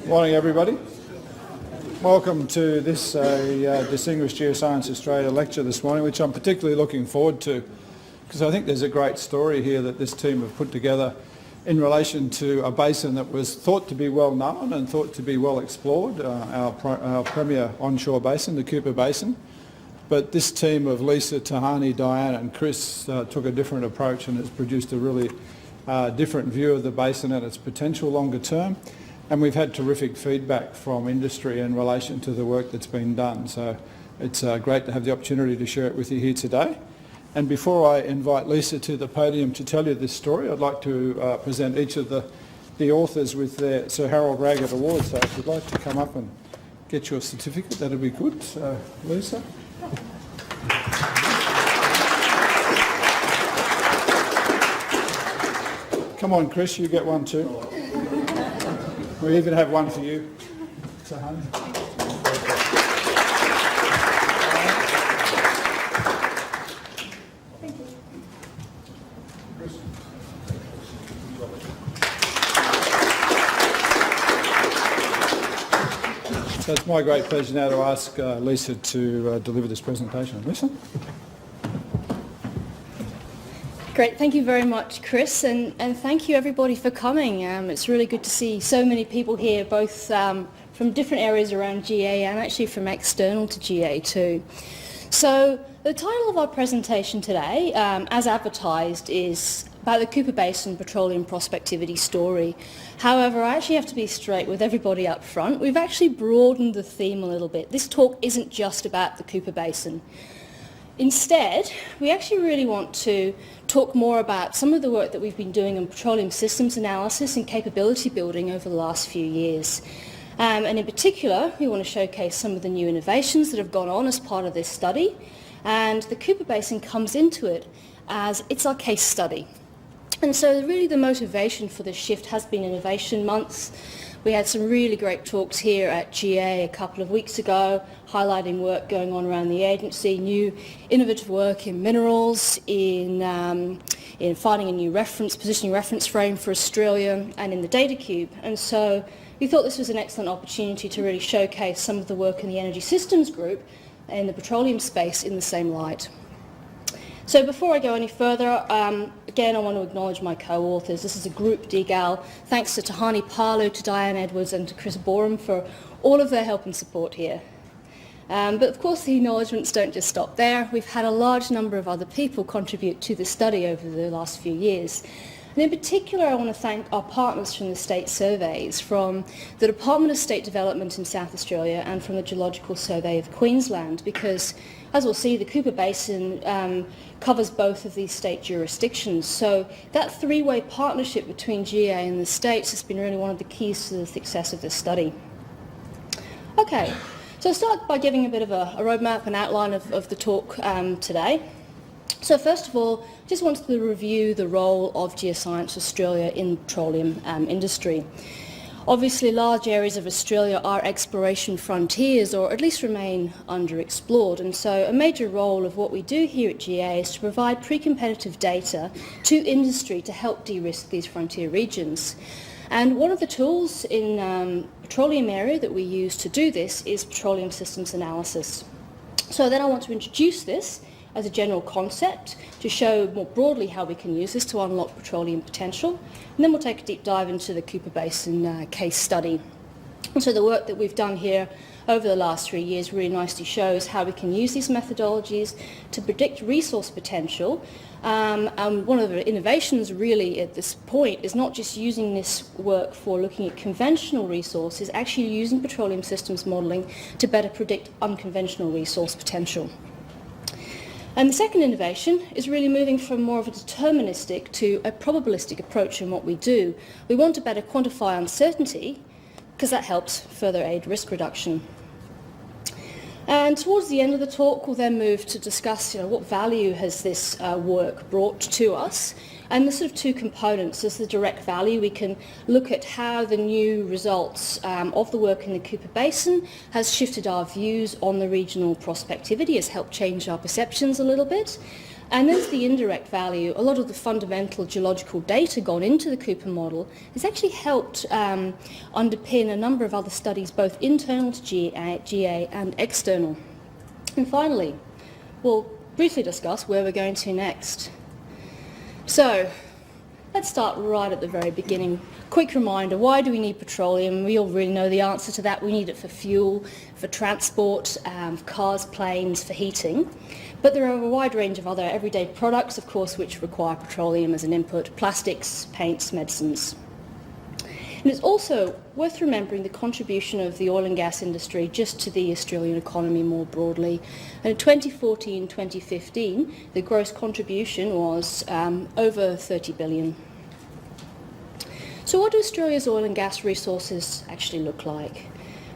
Morning, everybody. Welcome to this Distinguished Geoscience Australia lecture this morning, which I'm particularly looking forward to because I think there's a great story here that this team have put together in relation to a basin that was thought to be well known and thought to be well explored, our premier onshore basin, the Cooper Basin. But this team of Lisa, Tahani, Diane and Chris took a different approach and has produced a really different view of the basin and its potential longer term. And we've had terrific feedback from industry in relation to the work that's been done. So it's great to have the opportunity to share it with you here today. And before I invite Lisa to the podium to tell you this story, I'd like to present each of the authors with their Sir Harold Raggett Award. So if you'd like to come up and get your certificate, that'd be good. So, Lisa. Come on, Chris, you get one too. We even have one for you. Tahani. So it's my great pleasure now to ask Lisa to deliver this presentation. Lisa? Great, thank you very much, Chris, and thank you everybody for coming. It's really good to see so many people here, both from different areas around GA and actually from external to GA too. So the title of our presentation today, as advertised, is about the Cooper Basin petroleum prospectivity story. However, I actually have to be straight with everybody up front. We've actually broadened the theme a little bit. This talk isn't just about the Cooper Basin. Instead, we actually really want to talk more about some of the work that we've been doing on petroleum systems analysis and capability building over the last few years. And in particular, we want to showcase some of the new innovations that have gone on as part of this study. And the Cooper Basin comes into it as it's our case study. And so really the motivation for this shift has been Innovation Months. We had some really great talks here at GA a couple of weeks ago, highlighting work going on around the agency, new innovative work in minerals, in finding a new positioning reference frame for Australia, and in the data cube. And so we thought this was an excellent opportunity to really showcase some of the work in the Energy Systems Group in the petroleum space in the same light. So before I go any further, again I want to acknowledge my co-authors. This is a group DGAL. Thanks to Tahani Palu, to Diane Edwards and to Chris Borum for all of their help and support here. But of course the acknowledgements don't just stop there. We've had a large number of other people contribute to the study over the last few years. And in particular I want to thank our partners from the state surveys, from the Department of State Development in South Australia and from the Geological Survey of Queensland, because as we'll see, the Cooper Basin covers both of these state jurisdictions. So that three-way partnership between GA and the states has been really one of the keys to the success of this study. Okay, so I'll start by giving a bit of a roadmap and outline of the talk today. So first of all, just wanted to review the role of Geoscience Australia in the petroleum industry. Obviously, large areas of Australia are exploration frontiers, or at least remain underexplored, and so a major role of what we do here at GA is to provide pre-competitive data to industry to help de-risk these frontier regions. And one of the tools in the petroleum area that we use to do this is petroleum systems analysis. So then I want to introduce this as a general concept to show more broadly how we can use this to unlock petroleum potential. And then we'll take a deep dive into the Cooper Basin case study. And so the work that we've done here over the last 3 years really nicely shows how we can use these methodologies to predict resource potential. And one of the innovations really at this point is not just using this work for looking at conventional resources, actually using petroleum systems modelling to better predict unconventional resource potential. And the second innovation is really moving from more of a deterministic to a probabilistic approach in what we do. We want to better quantify uncertainty because that helps further aid risk reduction. And towards the end of the talk, we'll then move to discuss what value has this work brought to us. And the sort of two components. There's the direct value. We can look at how the new results of the work in the Cooper Basin has shifted our views on the regional prospectivity, has helped change our perceptions a little bit. And there's the indirect value. A lot of the fundamental geological data gone into the Cooper model has actually helped underpin a number of other studies, both internal to GA and external. And finally, we'll briefly discuss where we're going to next. So, let's start right at the very beginning. Quick reminder, why do we need petroleum? We all really know the answer to that. We need it for fuel, for transport, for cars, planes, for heating. But there are a wide range of other everyday products, of course, which require petroleum as an input: plastics, paints, medicines. And it's also worth remembering the contribution of the oil and gas industry just to the Australian economy more broadly. And in 2014-2015, the gross contribution was over 30 billion. So what do Australia's oil and gas resources actually look like?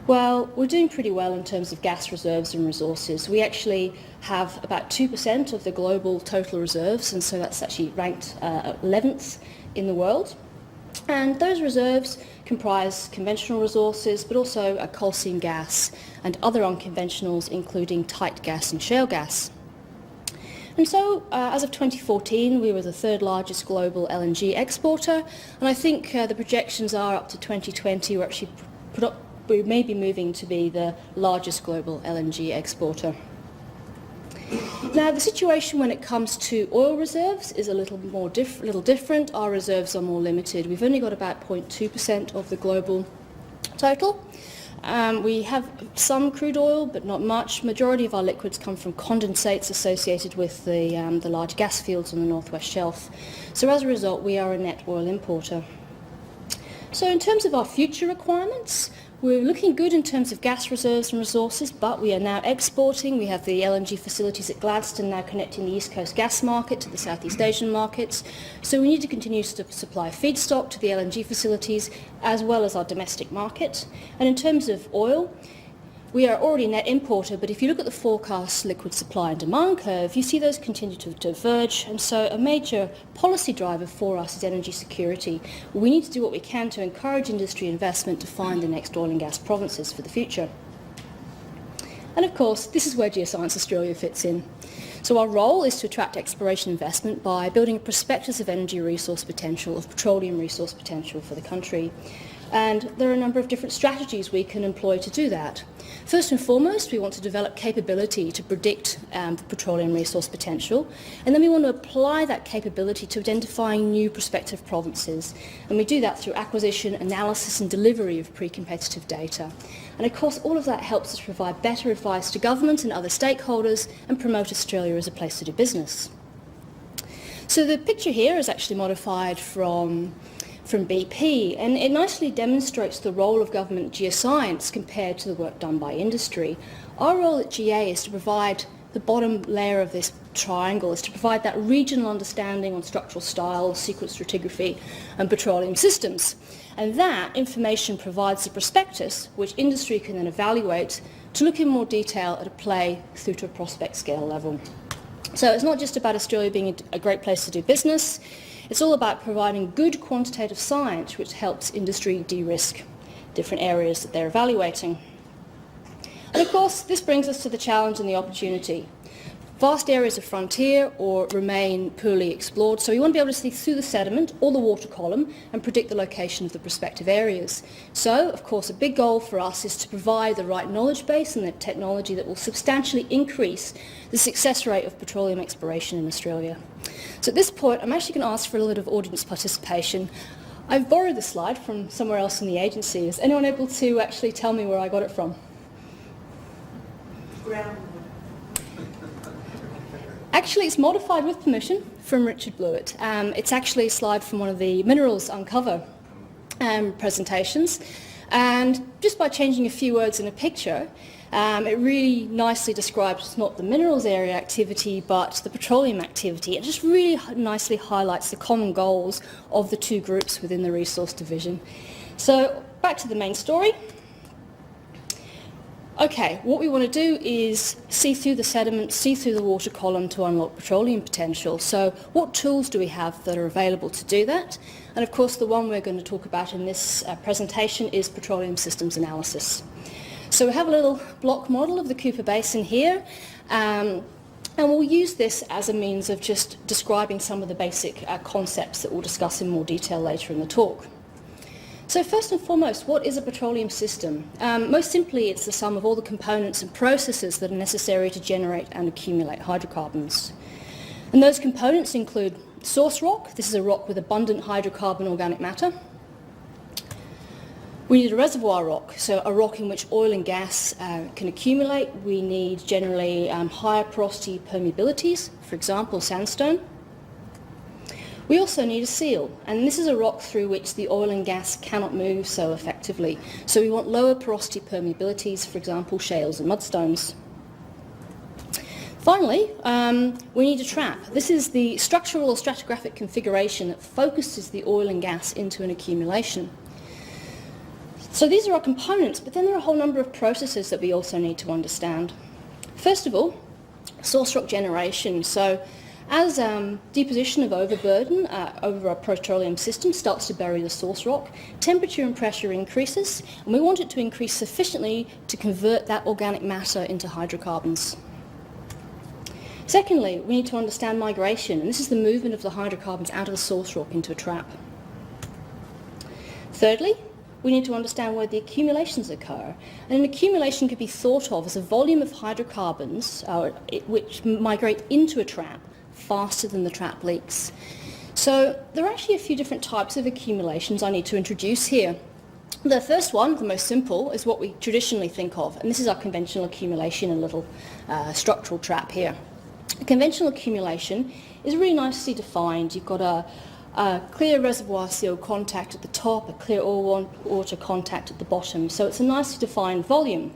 Well, we're doing pretty well in terms of gas reserves and resources. We actually have about 2% of the global total reserves, and so that's actually ranked 11th in the world. And those reserves comprise conventional resources, but also coal seam gas and other unconventionals, including tight gas and shale gas. And so, as of 2014, we were the third largest global LNG exporter, and I think the projections are up to 2020 we may be moving to be the largest global LNG exporter. Now, the situation when it comes to oil reserves is a little different. Our reserves are more limited. We've only got about 0.2% of the global total. We have some crude oil, but not much. Majority of our liquids come from condensates associated with the large gas fields on the Northwest Shelf. So as a result, we are a net oil importer. So in terms of our future requirements, we're looking good in terms of gas reserves and resources, but we are now exporting. We have the LNG facilities at Gladstone now connecting the East Coast gas market to the Southeast Asian markets. So we need to continue to supply feedstock to the LNG facilities as well as our domestic market. And in terms of oil, we are already a net importer, but if you look at the forecast liquid supply and demand curve, you see those continue to diverge, and so a major policy driver for us is energy security. We need to do what we can to encourage industry investment to find the next oil and gas provinces for the future. And of course, this is where Geoscience Australia fits in. So our role is to attract exploration investment by building a prospectus of energy resource potential, of petroleum resource potential for the country. And there are a number of different strategies we can employ to do that. First and foremost, we want to develop capability to predict the petroleum resource potential, and then we want to apply that capability to identifying new prospective provinces. And we do that through acquisition, analysis and delivery of pre-competitive data. And of course, all of that helps us provide better advice to government and other stakeholders and promote Australia as a place to do business. So the picture here is actually modified from BP, and it nicely demonstrates the role of government geoscience compared to the work done by industry. Our role at GA is to provide the bottom layer of this triangle, is to provide that regional understanding on structural style, sequence stratigraphy and petroleum systems. And that information provides the prospectus, which industry can then evaluate to look in more detail at a play through to a prospect scale level. So it's not just about Australia being a great place to do business. It's all about providing good quantitative science which helps industry de-risk different areas that they're evaluating. And of course, this brings us to the challenge and the opportunity. Vast areas of frontier or remain poorly explored, so we want to be able to see through the sediment or the water column and predict the location of the prospective areas. So, of course, a big goal for us is to provide the right knowledge base and the technology that will substantially increase the success rate of petroleum exploration in Australia. So at this point, I'm actually going to ask for a little bit of audience participation. I've borrowed the slide from somewhere else in the agency. Is anyone able to actually tell me where I got it from? Actually, it's modified with permission from Richard Blewett. It's actually a slide from one of the Minerals Uncover presentations. And just by changing a few words in a picture, it really nicely describes not the minerals area activity, but the petroleum activity. It just really nicely highlights the common goals of the two groups within the resource division. So back to the main story. Okay, what we want to do is see through the sediment, see through the water column to unlock petroleum potential. So what tools do we have that are available to do that? And of course, the one we're going to talk about in this presentation is petroleum systems analysis. So we have a little block model of the Cooper Basin here. And we'll use this as a means of just describing some of the basic concepts that we'll discuss in more detail later in the talk. So first and foremost, what is a petroleum system? Most simply, it's the sum of all the components and processes that are necessary to generate and accumulate hydrocarbons. And those components include source rock. This is a rock with abundant hydrocarbon organic matter. We need a reservoir rock, so a rock in which oil and gas can accumulate. We need generally higher porosity permeabilities, for example, sandstone. We also need a seal, and this is a rock through which the oil and gas cannot move so effectively. So we want lower porosity permeabilities, for example, shales and mudstones. Finally, we need a trap. This is the structural or stratigraphic configuration that focuses the oil and gas into an accumulation. So these are our components, but then there are a whole number of processes that we also need to understand. First of all, source rock generation. So as deposition of overburden over a petroleum system starts to bury the source rock, temperature and pressure increases, and we want it to increase sufficiently to convert that organic matter into hydrocarbons. Secondly, we need to understand migration, and this is the movement of the hydrocarbons out of the source rock into a trap. Thirdly, we need to understand where the accumulations occur. And an accumulation could be thought of as a volume of hydrocarbons which migrate into a trap faster than the trap leaks. So there are actually a few different types of accumulations I need to introduce here. The first one, the most simple, is what we traditionally think of, and this is our conventional accumulation, a little structural trap here. A conventional accumulation is really nicely defined. You've got a clear reservoir seal contact at the top, a clear oil water contact at the bottom. So it's a nicely defined volume.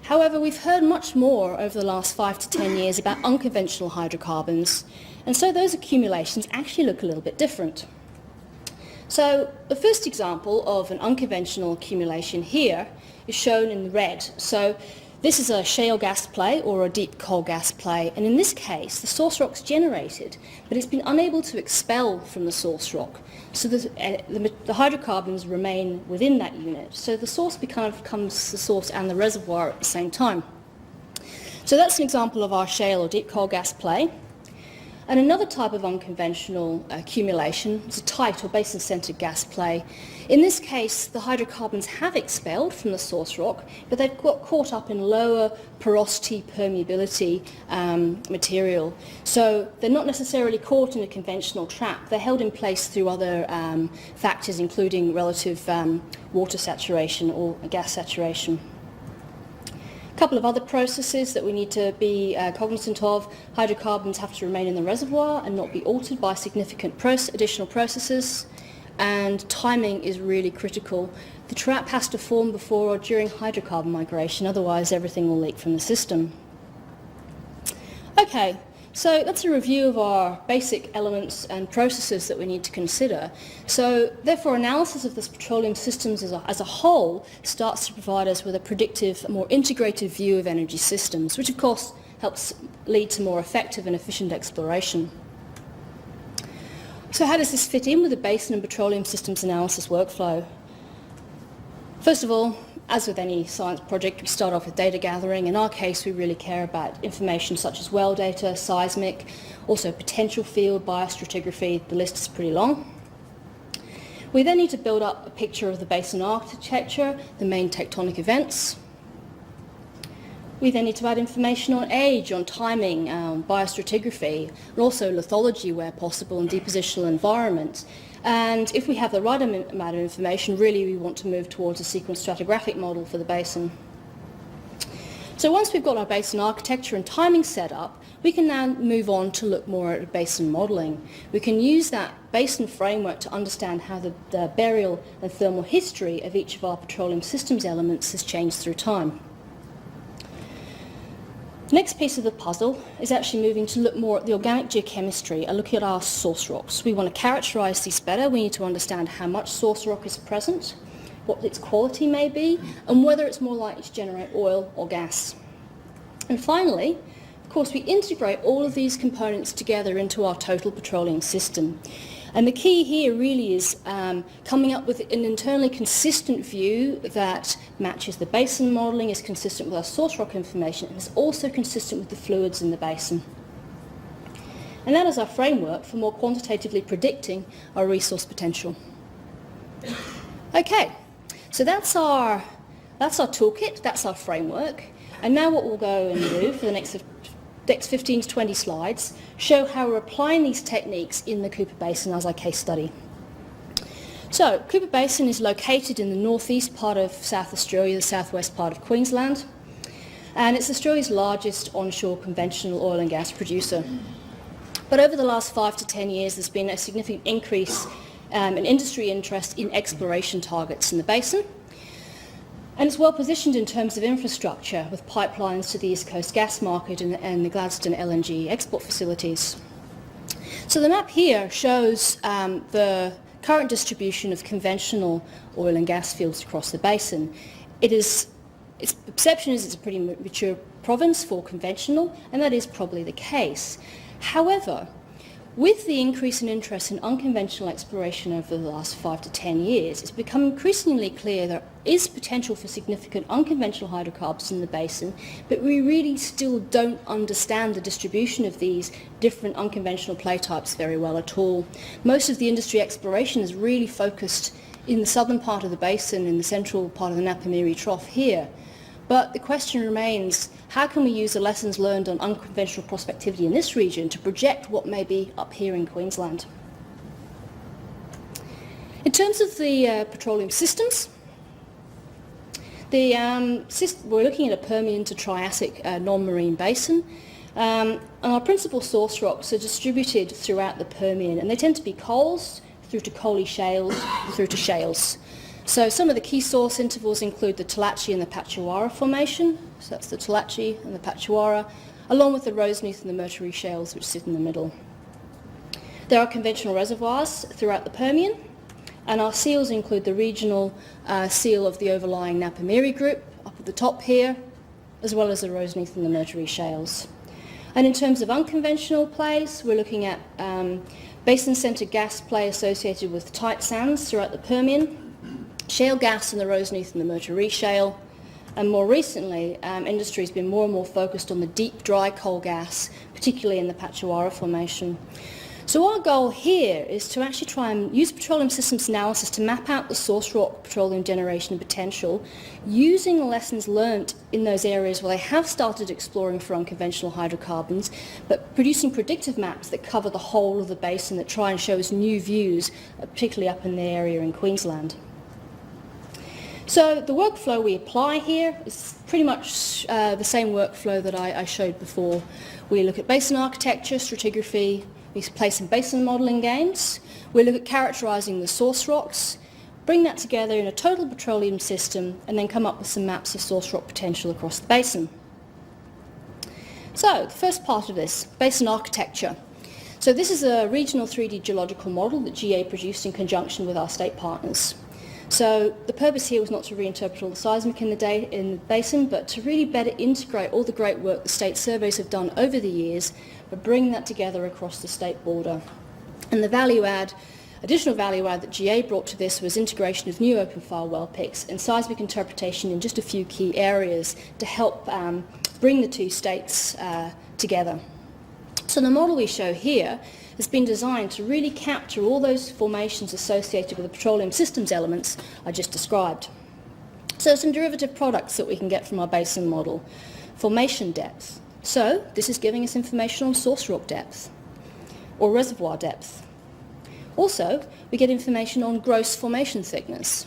However, we've heard much more over the last 5 to 10 years about unconventional hydrocarbons, and so those accumulations actually look a little bit different. So the first example of an unconventional accumulation here is shown in red. So this is a shale gas play or a deep coal gas play, and in this case the source rock's generated, but it's been unable to expel from the source rock, so the hydrocarbons remain within that unit. So the source becomes the source and the reservoir at the same time. So that's an example of our shale or deep coal gas play. And another type of unconventional accumulation is a tight or basin-centred gas play. In this case, the hydrocarbons have expelled from the source rock, but they've got caught up in lower porosity permeability material. So they're not necessarily caught in a conventional trap. They're held in place through other factors, including relative water saturation or gas saturation. A couple of other processes that we need to be cognizant of. Hydrocarbons have to remain in the reservoir and not be altered by significant additional processes. And timing is really critical. The trap has to form before or during hydrocarbon migration, otherwise everything will leak from the system. Okay, so that's a review of our basic elements and processes that we need to consider. So therefore analysis of the petroleum systems as a whole starts to provide us with a predictive, more integrated view of energy systems, which of course helps lead to more effective and efficient exploration. So how does this fit in with the basin and petroleum systems analysis workflow? First of all, as with any science project, we start off with data gathering. In our case, we really care about information such as well data, seismic, also potential field, biostratigraphy. The list is pretty long. We then need to build up a picture of the basin architecture, the main tectonic events. We then need to add information on age, on timing, biostratigraphy, and also lithology where possible, and depositional environment. And if we have the right amount of information, really we want to move towards a sequence stratigraphic model for the basin. So once we've got our basin architecture and timing set up, we can now move on to look more at basin modelling. We can use that basin framework to understand how the burial and thermal history of each of our petroleum systems elements has changed through time. The next piece of the puzzle is actually moving to look more at the organic geochemistry, a look at our source rocks. We want to characterise these better. We need to understand how much source rock is present, what its quality may be, and whether it's more likely to generate oil or gas. And finally, of course, we integrate all of these components together into our total petroleum system. And the key here really is coming up with an internally consistent view that matches the basin modelling, is consistent with our source rock information, and is also consistent with the fluids in the basin. And that is our framework for more quantitatively predicting our resource potential. Okay, so that's our toolkit, that's our framework. And now what we'll go and do for the next 15 to 20 slides, show how we're applying these techniques in the Cooper Basin as our case study. So, Cooper Basin is located in the northeast part of South Australia, the southwest part of Queensland, and it's Australia's largest onshore conventional oil and gas producer. But over the last 5 to 10 years, there's been a significant increase in industry interest in exploration targets in the basin. And it's well positioned in terms of infrastructure, with pipelines to the East Coast gas market and the Gladstone LNG export facilities. So the map here shows the current distribution of conventional oil and gas fields across the basin. Its perception is it's a pretty mature province for conventional, and that is probably the case. However, with the increase in interest in unconventional exploration over the last 5 to 10 years, it's become increasingly clear there is potential for significant unconventional hydrocarbons in the basin, but we really still don't understand the distribution of these different unconventional play types very well at all. Most of the industry exploration is really focused in the southern part of the basin, in the central part of the Napamiri Trough here. But the question remains, how can we use the lessons learned on unconventional prospectivity in this region to project what may be up here in Queensland? In terms of the petroleum systems, we're looking at a Permian to Triassic non-marine basin, and our principal source rocks are distributed throughout the Permian, and they tend to be coals through to coaly shales through to shales. So some of the key source intervals include the Talachi and the Patchawarra formation, so that's the Talachi and the Patchawarra, along with the Roseneath and the Mercury shales which sit in the middle. There are conventional reservoirs throughout the Permian, and our seals include the regional seal of the overlying Napamiri group up at the top here, as well as the Roseneath and the Mercury shales. And in terms of unconventional plays, we're looking at basin-centred gas play associated with tight sands throughout the Permian, shale gas in the Roseneath and the Mercury shale, and more recently, industry has been more and more focused on the deep, dry coal gas, particularly in the Patchawarra formation. So our goal here is to actually try and use petroleum systems analysis to map out the source rock petroleum generation potential, using the lessons learnt in those areas where they have started exploring for unconventional hydrocarbons, but producing predictive maps that cover the whole of the basin that try and show us new views, particularly up in the area in Queensland. So the workflow we apply here is pretty much the same workflow that I showed before. We look at basin architecture, stratigraphy, we play some basin modelling games, we look at characterising the source rocks, bring that together in a total petroleum system, and then come up with some maps of source rock potential across the basin. So the first part of this, basin architecture. So this is a regional 3D geological model that GA produced in conjunction with our state partners. So the purpose here was not to reinterpret all the seismic in the basin, but to really better integrate all the great work the state surveys have done over the years, but bring that together across the state border. And the additional value add that GA brought to this was integration of new open file well picks and seismic interpretation in just a few key areas to help bring the two states together. So the model we show here has been designed to really capture all those formations associated with the petroleum systems elements I just described. So some derivative products that we can get from our basin model. Formation depth. So this is giving us information on source rock depth or reservoir depth. Also, we get information on gross formation thickness.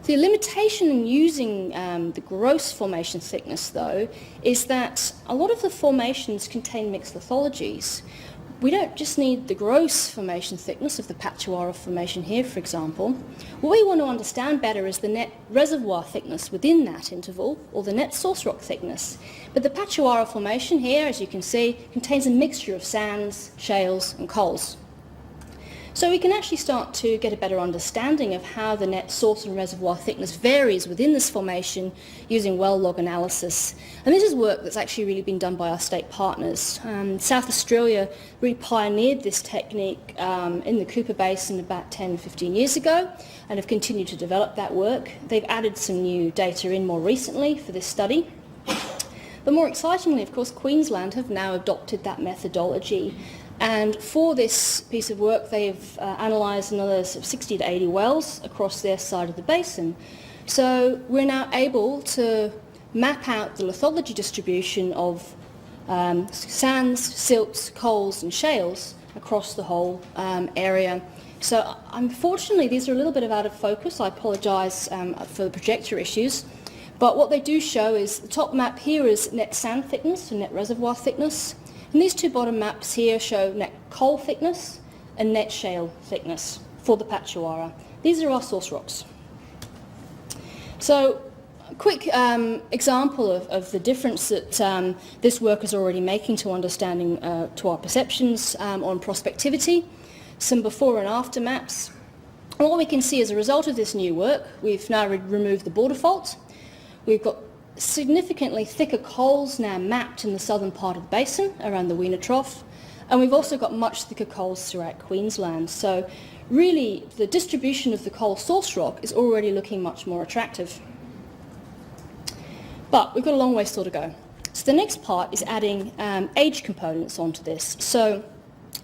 The limitation in using the gross formation thickness, though, is that a lot of the formations contain mixed lithologies. We don't just need the gross formation thickness of the Patchawarra formation here, for example. What we want to understand better is the net reservoir thickness within that interval, or the net source rock thickness. But the Patchawarra formation here, as you can see, contains a mixture of sands, shales and coals. So we can actually start to get a better understanding of how the net source and reservoir thickness varies within this formation using well log analysis. And this is work that's actually really been done by our state partners. South Australia really pioneered this technique in the Cooper Basin about 10, 15 years ago and have continued to develop that work. They've added some new data in more recently for this study. But more excitingly, of course, Queensland have now adopted that methodology. And for this piece of work, they've analysed another sort of 60 to 80 wells across their side of the basin. So we're now able to map out the lithology distribution of sands, silts, coals and shales across the whole area. So unfortunately, these are a little bit out of focus. I apologise for the projector issues. But what they do show is the top map here is net sand thickness and net reservoir thickness. And these two bottom maps here show net coal thickness and net shale thickness for the Patchawarra. These are our source rocks. So a quick example of the difference that this work is already making to understanding to our perceptions on prospectivity, some before and after maps. And what we can see as a result of this new work, we've now removed the border fault. We've got significantly thicker coals now mapped in the southern part of the basin around the Weena Trough, and we've also got much thicker coals throughout Queensland. So really the distribution of the coal source rock is already looking much more attractive. But we've got a long way still to go. So the next part is adding age components onto this. So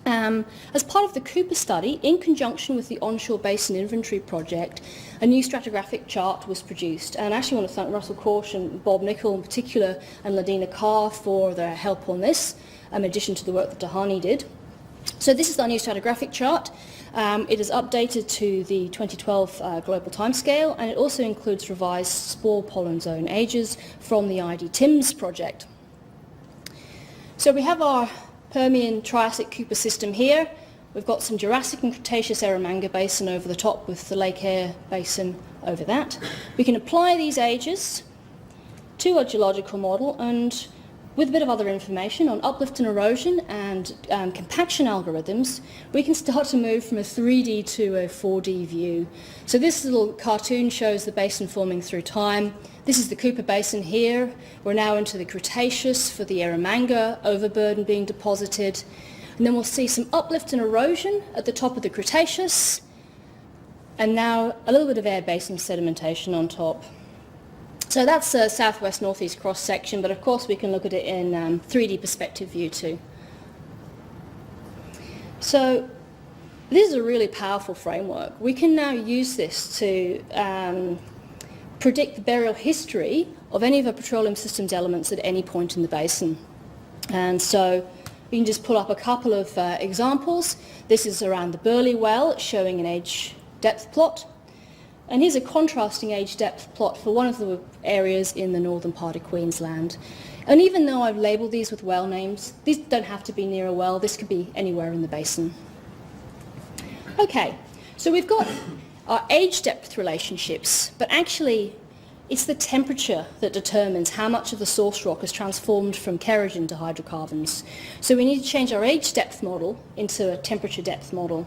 as part of the Cooper study, in conjunction with the onshore basin inventory project, a new stratigraphic chart was produced. And I actually want to thank Russell Korsh and Bob Nicol in particular and Ladina Carr for their help on this, in addition to the work that Tahani did. So this is our new stratigraphic chart. It is updated to the 2012 global timescale, and it also includes revised spore pollen zone ages from the ID-TIMS project. So we have our Permian Triassic Cooper system here. We've got some Jurassic and Cretaceous Eromanga Basin over the top with the Lake Eyre Basin over that. We can apply these ages to a geological model, and with a bit of other information on uplift and erosion and compaction algorithms, we can start to move from a 3D to a 4D view. So this little cartoon shows the basin forming through time. This is the Cooper Basin here. We're now into the Cretaceous for the Eromanga overburden being deposited. And then we'll see some uplift and erosion at the top of the Cretaceous, and now a little bit of air basin sedimentation on top. So that's a southwest-northeast cross-section, but of course we can look at it in 3D perspective view too. So this is a really powerful framework. We can now use this to predict the burial history of any of our petroleum systems elements at any point in the basin. And so we can just pull up a couple of examples. This is around the Burley well, showing an age depth plot. And here's a contrasting age depth plot for one of the areas in the northern part of Queensland. And even though I've labelled these with well names, these don't have to be near a well. This could be anywhere in the basin. Okay, so we've got our age depth relationships, but actually it's the temperature that determines how much of the source rock is transformed from kerogen to hydrocarbons. So we need to change our age depth model into a temperature depth model.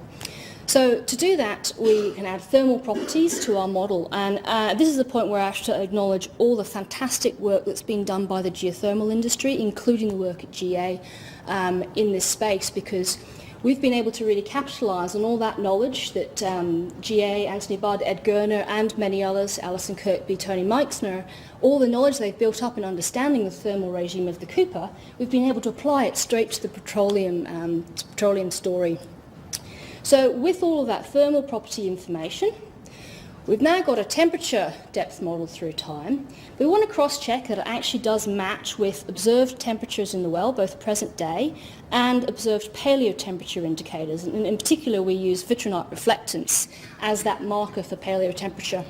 So to do that, we can add thermal properties to our model, and this is the point where I have to acknowledge all the fantastic work that's been done by the geothermal industry, including the work at GA in this space, because we've been able to really capitalise on all that knowledge that GA, Anthony Budd, Ed Gerner and many others, Alison Kirkby, Tony Meixner, all the knowledge they've built up in understanding the thermal regime of the Cooper, we've been able to apply it straight to the petroleum story. So with all of that thermal property information, we've now got a temperature depth model through time. We want to cross-check that it actually does match with observed temperatures in the well, both present day, and observed paleotemperature indicators. And in particular, we use vitrinite reflectance as that marker for paleotemperature.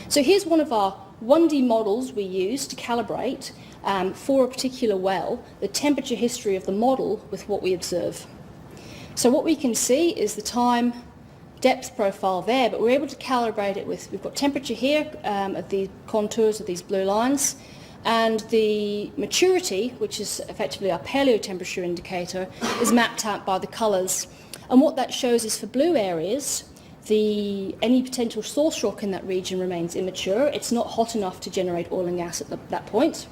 So here's one of our 1D models we use to calibrate for a particular well, the temperature history of the model with what we observe. So what we can see is the time depth profile there, but we're able to calibrate it with, we've got temperature here at the contours of these blue lines, and the maturity, which is effectively our paleotemperature indicator, is mapped out by the colours. And what that shows is for blue areas, any potential source rock in that region remains immature. It's not hot enough to generate oil and gas at that point.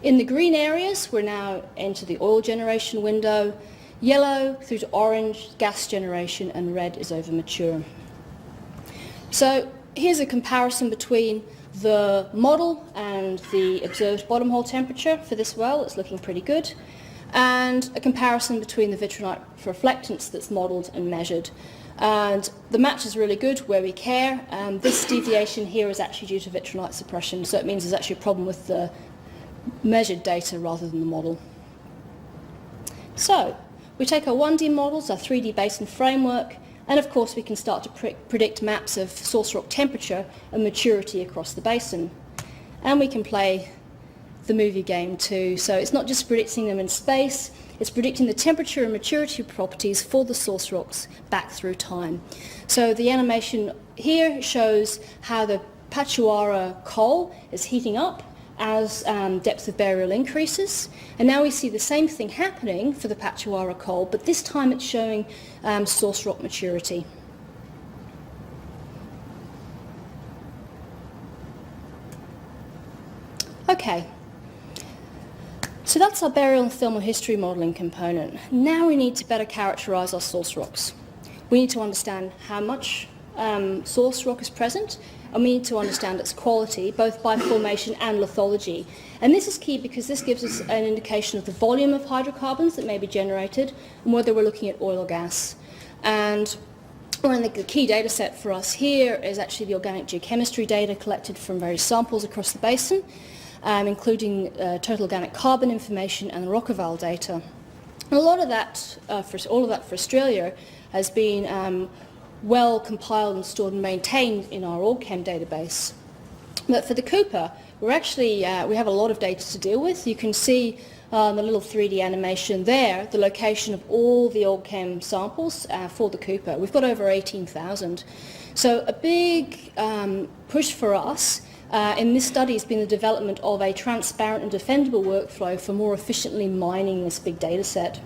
In the green areas, we're now into the oil generation window. Yellow through to orange, gas generation, and red is over mature. So here's a comparison between the model and the observed bottom hole temperature for this well. It's looking pretty good. And a comparison between the vitrinite reflectance that's modelled and measured. And the match is really good where we care. This deviation here is actually due to vitrinite suppression, so it means there's actually a problem with the measured data rather than the model. So we take our 1D models, our 3D basin framework, and of course we can start to predict maps of source rock temperature and maturity across the basin. And we can play the movie game too. So it's not just predicting them in space, it's predicting the temperature and maturity properties for the source rocks back through time. So the animation here shows how the Patchawarra coal is heating up as depth of burial increases. And now we see the same thing happening for the Patchawarra coal, but this time it's showing source rock maturity. Okay. So that's our burial and thermal history modelling component. Now we need to better characterise our source rocks. We need to understand how much source rock is present, and we need to understand its quality, both by formation and lithology. And this is key because this gives us an indication of the volume of hydrocarbons that may be generated and whether we're looking at oil or gas. And one of the key data set for us here is actually the organic geochemistry data collected from various samples across the basin, including total organic carbon information and Rockeval data. And a lot of that, all of that for Australia, has been well compiled and stored and maintained in our OrgChem database. But for the Cooper, we have a lot of data to deal with. You can see the little 3D animation there, the location of all the OrgChem samples for the Cooper. We've got over 18,000. So a big push for us in this study has been the development of a transparent and defendable workflow for more efficiently mining this big data set.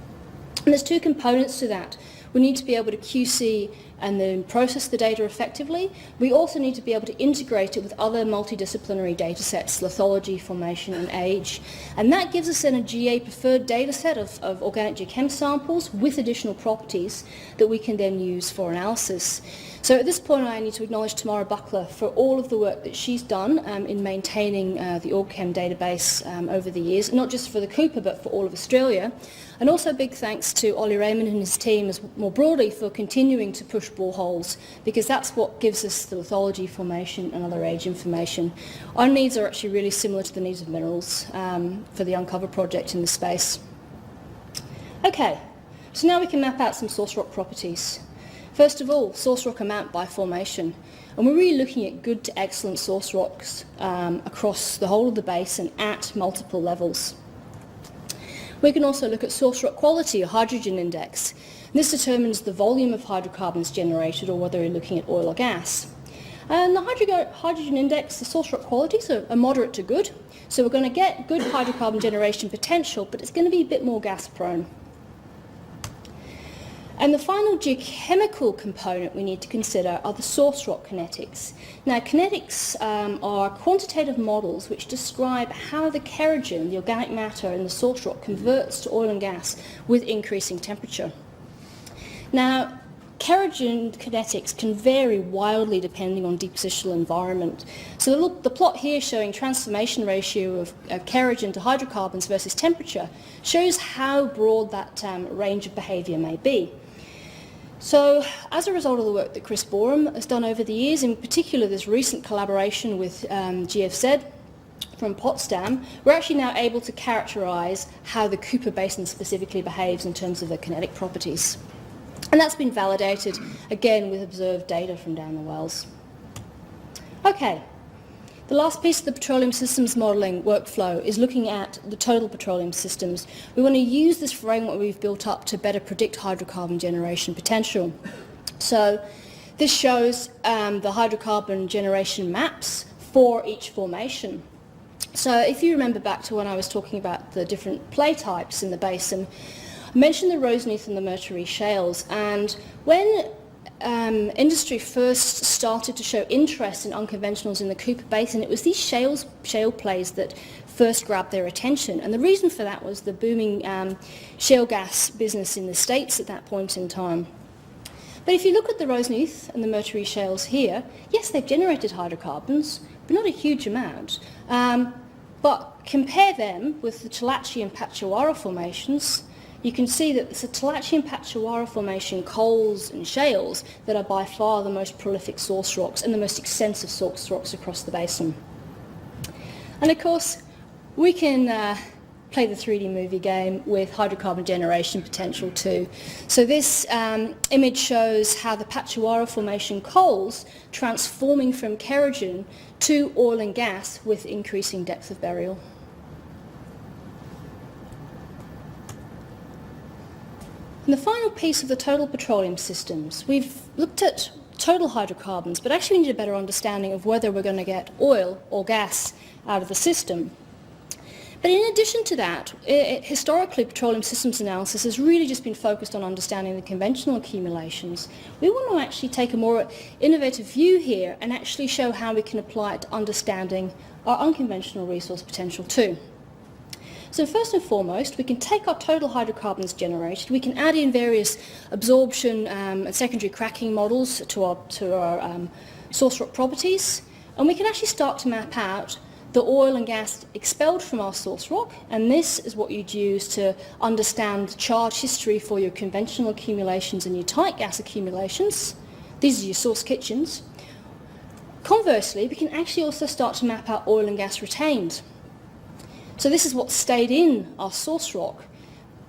And there's two components to that. We need to be able to QC and then process the data effectively. We also need to be able to integrate it with other multidisciplinary data sets, lithology, formation and age. And that gives us then a GA preferred data set of organic geochem samples with additional properties that we can then use for analysis. So at this point I need to acknowledge Tamara Buckler for all of the work that she's done in maintaining the OrgChem database over the years, not just for the Cooper but for all of Australia. And also big thanks to Ollie Raymond and his team more broadly for continuing to push boreholes, because that's what gives us the lithology, formation and other age information. Our needs are actually really similar to the needs of minerals for the Uncover project in the space. Okay, so now we can map out some source rock properties. First of all, source rock amount by formation. And we're really looking at good to excellent source rocks across the whole of the basin at multiple levels. We can also look at source rock quality or hydrogen index. This determines the volume of hydrocarbons generated or whether we're looking at oil or gas. And the hydrogen index, the source rock qualities are moderate to good. So we're going to get good hydrocarbon generation potential, but it's going to be a bit more gas prone. And the final geochemical component we need to consider are the source rock kinetics. Now, kinetics are quantitative models which describe how the kerogen, the organic matter in the source rock, converts to oil and gas with increasing temperature. Now, kerogen kinetics can vary wildly depending on depositional environment. So the plot here showing transformation ratio of kerogen to hydrocarbons versus temperature shows how broad that range of behaviour may be. So as a result of the work that Chris Borum has done over the years, in particular this recent collaboration with GFZ from Potsdam, we're actually now able to characterise how the Cooper Basin specifically behaves in terms of the kinetic properties. And that's been validated, again, with observed data from down the wells. Okay, the last piece of the petroleum systems modelling workflow is looking at the total petroleum systems. We want to use this framework we've built up to better predict hydrocarbon generation potential. So this shows the hydrocarbon generation maps for each formation. So if you remember back to when I was talking about the different play types in the basin, I mentioned the Roseneath and the Mercury shales, and when industry first started to show interest in unconventionals in the Cooper Basin, it was these shale plays that first grabbed their attention. And the reason for that was the booming shale gas business in the States at that point in time. But if you look at the Roseneath and the Mercury shales here, yes, they've generated hydrocarbons, but not a huge amount. But compare them with the Talachi and Patchawarra formations, you can see that it's the Talachi and Patchawarra formation coals and shales that are by far the most prolific source rocks and the most extensive source rocks across the basin. And of course, we can play the 3D movie game with hydrocarbon generation potential too. So this image shows how the Patchawarra formation coals transforming from kerogen to oil and gas with increasing depth of burial. And the final piece of the total petroleum systems, we've looked at total hydrocarbons, but actually we need a better understanding of whether we're going to get oil or gas out of the system. But in addition to that, historically petroleum systems analysis has really just been focused on understanding the conventional accumulations. We want to actually take a more innovative view here and actually show how we can apply it to understanding our unconventional resource potential too. So first and foremost, we can take our total hydrocarbons generated, we can add in various absorption and secondary cracking models to our source rock properties, and we can actually start to map out the oil and gas expelled from our source rock, and this is what you'd use to understand the charge history for your conventional accumulations and your tight gas accumulations. These are your source kitchens. Conversely, we can actually also start to map out oil and gas retained. So this is what stayed in our source rock.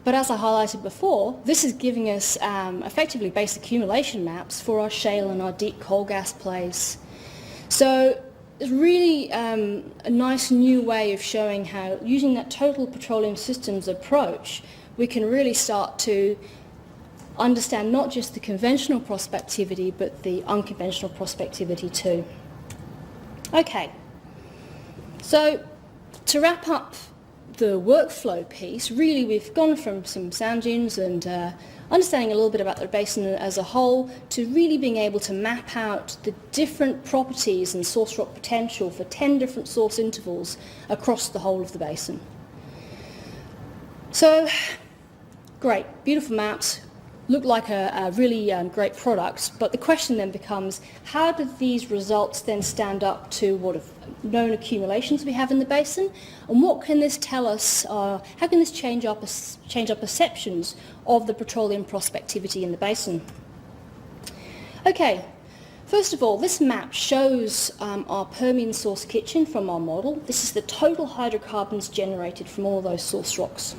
But as I highlighted before, this is giving us effectively base accumulation maps for our shale and our deep coal gas plays. So it's really a nice new way of showing how, using that total petroleum systems approach, we can really start to understand not just the conventional prospectivity, but the unconventional prospectivity too. Okay, so to wrap up the workflow piece, really we've gone from some sand dunes and understanding a little bit about the basin as a whole to really being able to map out the different properties and source rock potential for 10 different source intervals across the whole of the basin. So, great, beautiful maps, look like a really great product, but the question then becomes, how do these results then stand up to what have known accumulations we have in the basin, and what can this tell us, how can this change our perceptions of the petroleum prospectivity in the basin? Okay, first of all, this map shows our Permian source kitchen from our model. This is the total hydrocarbons generated from all those source rocks.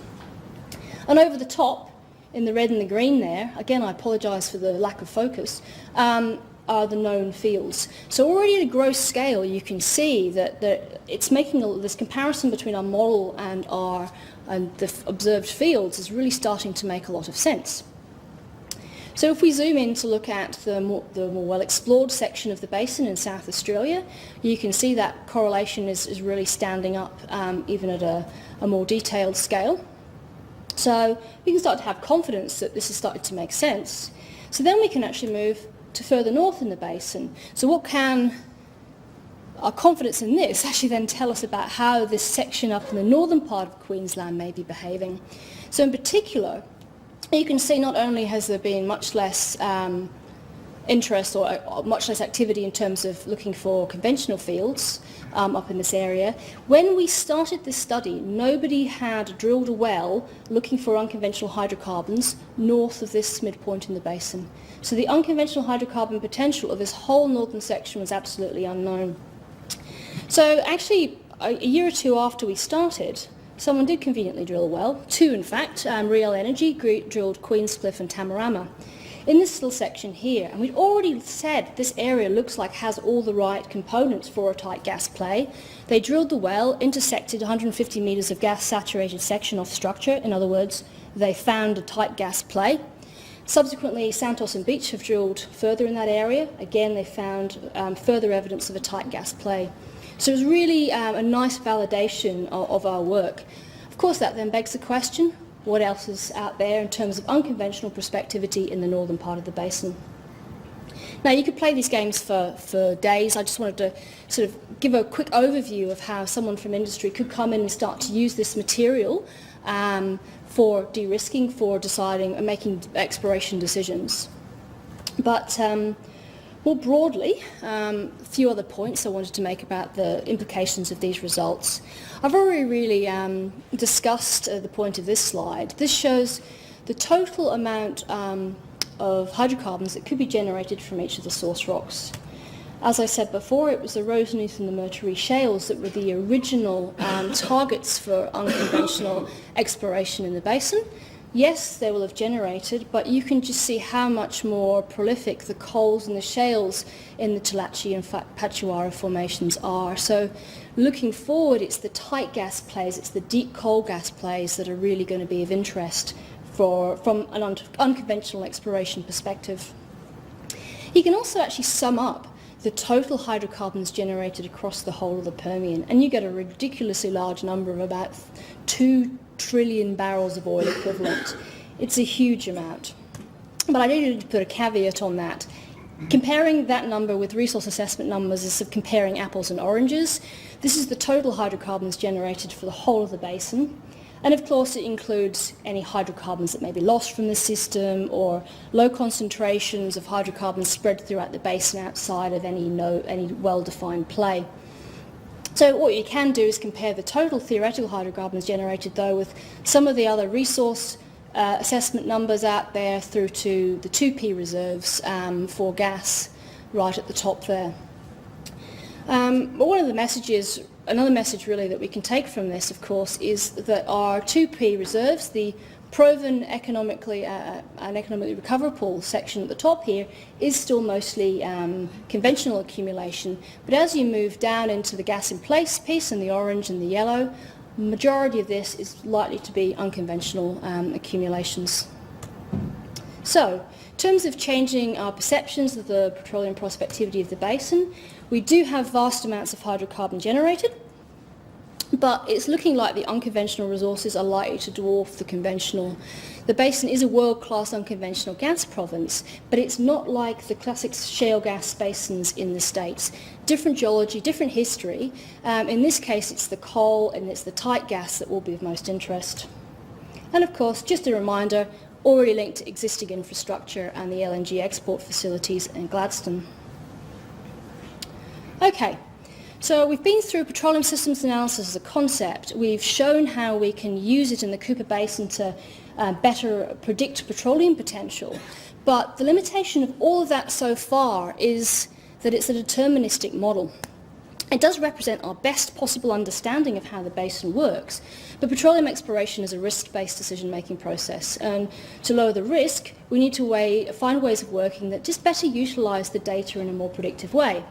And over the top, in the red and the green there, again I apologise for the lack of focus, are the known fields. So already at a gross scale you can see that it's making this comparison between our model and the observed fields is really starting to make a lot of sense. So if we zoom in to look at the more well-explored section of the basin in South Australia, you can see that correlation is really standing up even at a more detailed scale. So we can start to have confidence that this is starting to make sense. So then we can actually move to further north in the basin. So what can our confidence in this actually then tell us about how this section up in the northern part of Queensland may be behaving? So in particular, you can see not only has there been much less interest or much less activity in terms of looking for conventional fields up in this area. When we started this study, nobody had drilled a well looking for unconventional hydrocarbons north of this midpoint in the basin. So the unconventional hydrocarbon potential of this whole northern section was absolutely unknown. So actually, a year or two after we started, someone did conveniently drill a well, two in fact. Real Energy drilled Queenscliff and Tamarama in this little section here, and we'd already said this area looks like has all the right components for a tight gas play. They drilled the well, intersected 150 metres of gas saturated section off structure. In other words, they found a tight gas play. Subsequently, Santos and Beach have drilled further in that area. Again, they found further evidence of a tight gas play. So it was really a nice validation of our work. Of course, that then begs the question, what else is out there in terms of unconventional prospectivity in the northern part of the basin. Now, you could play these games for days. I just wanted to sort of give a quick overview of how someone from industry could come in and start to use this material for de-risking, for deciding and making exploration decisions. But more broadly, a few other points I wanted to make about the implications of these results. I've already really discussed the point of this slide. This shows the total amount of hydrocarbons that could be generated from each of the source rocks. As I said before, it was the Roseneath and the Mercury shales that were the original targets for unconventional exploration in the basin. Yes, they will have generated, but you can just see how much more prolific the coals and the shales in the Talachi and Patchawara formations are. So looking forward, it's the tight gas plays, it's the deep coal gas plays that are really going to be of interest from an unconventional exploration perspective. You can also actually sum up the total hydrocarbons generated across the whole of the Permian, and you get a ridiculously large number of about 2 trillion barrels of oil equivalent. It's a huge amount. But I needed to put a caveat on that. Comparing that number with resource assessment numbers is comparing apples and oranges. This is the total hydrocarbons generated for the whole of the basin. And of course it includes any hydrocarbons that may be lost from the system or low concentrations of hydrocarbons spread throughout the basin outside of any well-defined play. So what you can do is compare the total theoretical hydrocarbons generated though with some of the other resource assessment numbers out there through to the 2P reserves for gas right at the top there. But one of the messages, another message really that we can take from this, of course, is that our 2P reserves, the proven economically recoverable section at the top here, is still mostly conventional accumulation. But as you move down into the gas in place piece, and the orange and the yellow, the majority of this is likely to be unconventional accumulations. So, in terms of changing our perceptions of the petroleum prospectivity of the basin, we do have vast amounts of hydrocarbon generated, but it's looking like the unconventional resources are likely to dwarf the conventional. The basin is a world-class unconventional gas province, but it's not like the classic shale gas basins in the States. Different geology, different history. In this case, it's the coal and it's the tight gas that will be of most interest. And of course, just a reminder, already linked to existing infrastructure and the LNG export facilities in Gladstone. Okay. So we've been through petroleum systems analysis as a concept. We've shown how we can use it in the Cooper Basin to better predict petroleum potential. But the limitation of all of that so far is that it's a deterministic model. It does represent our best possible understanding of how the basin works, but petroleum exploration is a risk-based decision-making process. And to lower the risk, we need to find ways of working that just better utilise the data in a more predictive way.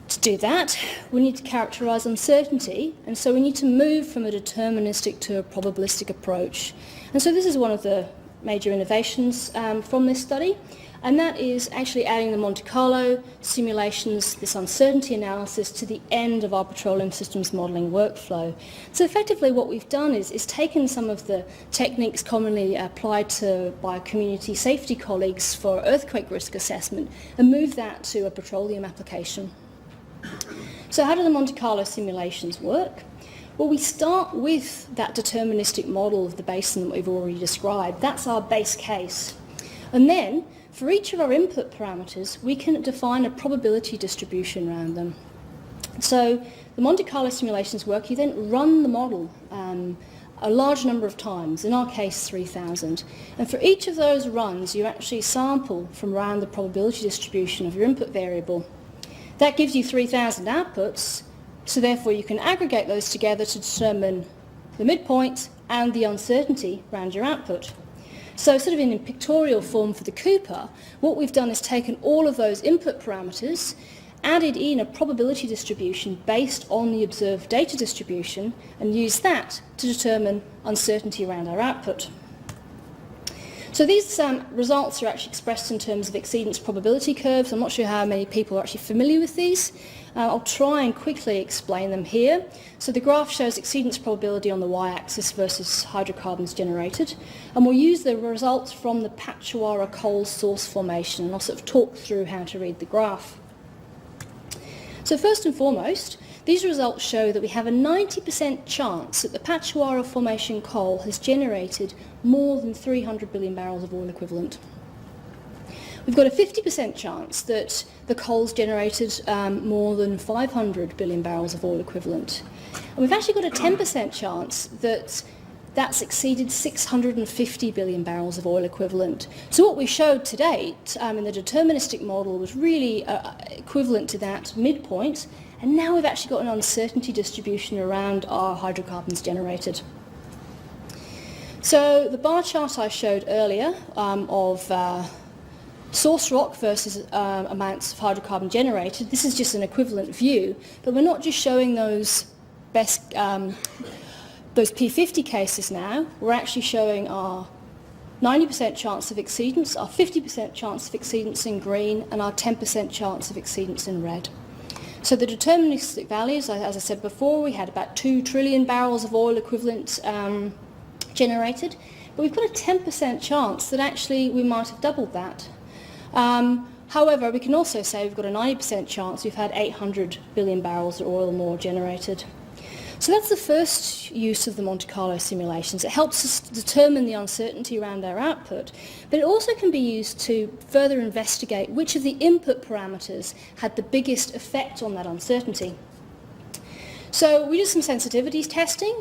To do that, we need to characterise uncertainty, and so we need to move from a deterministic to a probabilistic approach. And so this is one of the major innovations from this study, and that is actually adding the Monte Carlo simulations, this uncertainty analysis, to the end of our petroleum systems modelling workflow. So effectively what we've done is taken some of the techniques commonly applied by community safety colleagues for earthquake risk assessment and moved that to a petroleum application. So how do the Monte Carlo simulations work? Well, we start with that deterministic model of the basin that we've already described. That's our base case. And then, for each of our input parameters, we can define a probability distribution around them. So the Monte Carlo simulations work. You then run the model a large number of times, in our case 3,000. And for each of those runs, you actually sample from around the probability distribution of your input variable. That gives you 3,000 outputs, so therefore you can aggregate those together to determine the midpoint and the uncertainty around your output. So sort of in pictorial form for the Cooper, what we've done is taken all of those input parameters, added in a probability distribution based on the observed data distribution, and used that to determine uncertainty around our output. So these results are actually expressed in terms of exceedance probability curves. I'm not sure how many people are actually familiar with these. I'll try and quickly explain them here. So the graph shows exceedance probability on the y-axis versus hydrocarbons generated. And we'll use the results from the Patchawarra coal source formation, and I'll sort of talk through how to read the graph. So first and foremost, these results show that we have a 90% chance that the Patchawarra Formation coal has generated more than 300 billion barrels of oil equivalent. We've got a 50% chance that the coal's generated more than 500 billion barrels of oil equivalent. And we've actually got a 10% chance that that's exceeded 650 billion barrels of oil equivalent. So what we showed to date in the deterministic model was really equivalent to that midpoint, and now we've actually got an uncertainty distribution around our hydrocarbons generated. So the bar chart I showed earlier of source rock versus amounts of hydrocarbon generated, this is just an equivalent view, but we're not just showing those those P50 cases now. We're actually showing our 90% chance of exceedance, our 50% chance of exceedance in green, and our 10% chance of exceedance in red. So the deterministic values, as I said before, we had about 2 trillion barrels of oil equivalent generated, but we've got a 10% chance that actually we might have doubled that. However, we can also say we've got a 90% chance we've had 800 billion barrels of oil more generated. So that's the first use of the Monte Carlo simulations. It helps us determine the uncertainty around our output, but it also can be used to further investigate which of the input parameters had the biggest effect on that uncertainty. So we did some sensitivities testing,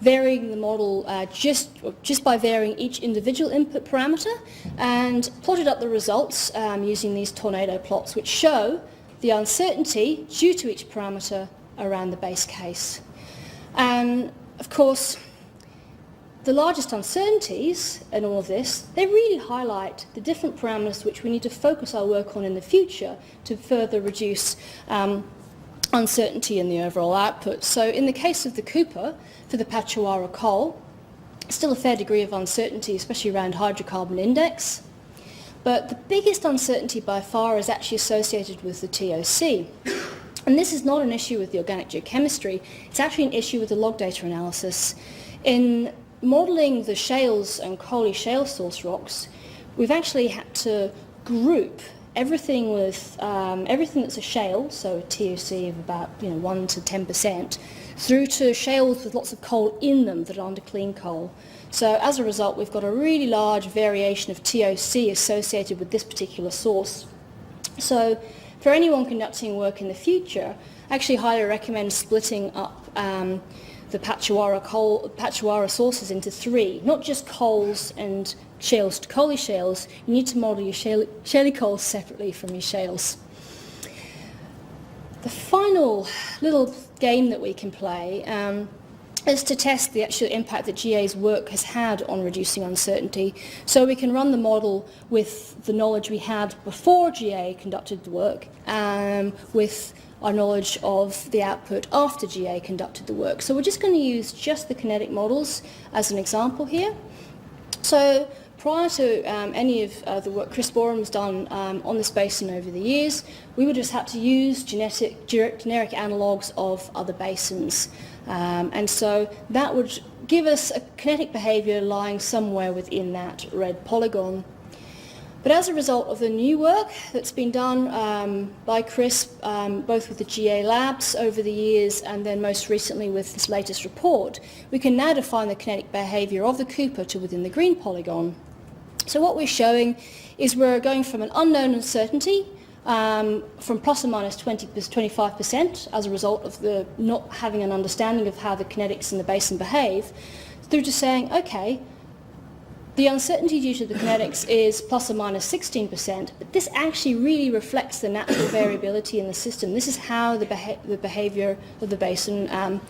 varying the model just by varying each individual input parameter, and plotted up the results using these tornado plots, which show the uncertainty due to each parameter around the base case. And of course, the largest uncertainties in all of this, they really highlight the different parameters which we need to focus our work on in the future to further reduce uncertainty in the overall output. So in the case of the Cooper, for the Patchawarra coal, still a fair degree of uncertainty, especially around hydrocarbon index. But the biggest uncertainty by far is actually associated with the TOC. And this is not an issue with the organic geochemistry, it's actually an issue with the log data analysis. In modelling the shales and coaly shale source rocks, we've actually had to group everything with everything that's a shale, so a TOC of about 1 to 10%, through to shales with lots of coal in them that are under clean coal. So as a result, we've got a really large variation of TOC associated with this particular source. So for anyone conducting work in the future, I actually highly recommend splitting up the Patchawarra sources into 3, not just coals and shales to coaly shales. You need to model your shaly coals separately from your shales. The final little game that we can play is to test the actual impact that GA's work has had on reducing uncertainty. So we can run the model with the knowledge we had before GA conducted the work, with our knowledge of the output after GA conducted the work. So we're just going to use just the kinetic models as an example here. So prior to any of the work Chris Boren's done on this basin over the years, we would just have to use generic analogues of other basins. And so that would give us a kinetic behaviour lying somewhere within that red polygon. But as a result of the new work that's been done by Chris, both with the GA labs over the years and then most recently with this latest report, we can now define the kinetic behaviour of the Cooper to within the green polygon. So what we're showing is we're going from an unknown uncertainty from plus or minus 25% as a result of the not having an understanding of how the kinetics in the basin behave, through to saying, okay, the uncertainty due to the kinetics is plus or minus 16%, but this actually really reflects the natural variability in the system. This is how the behaviour of the basin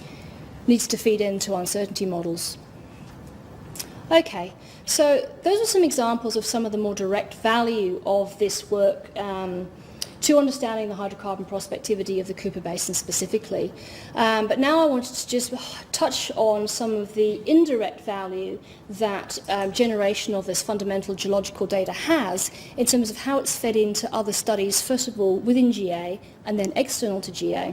needs to feed into uncertainty models. Okay, so those are some examples of some of the more direct value of this work to understanding the hydrocarbon prospectivity of the Cooper Basin specifically. But now I wanted to just touch on some of the indirect value that generation of this fundamental geological data has in terms of how it's fed into other studies, first of all within GA and then external to GA.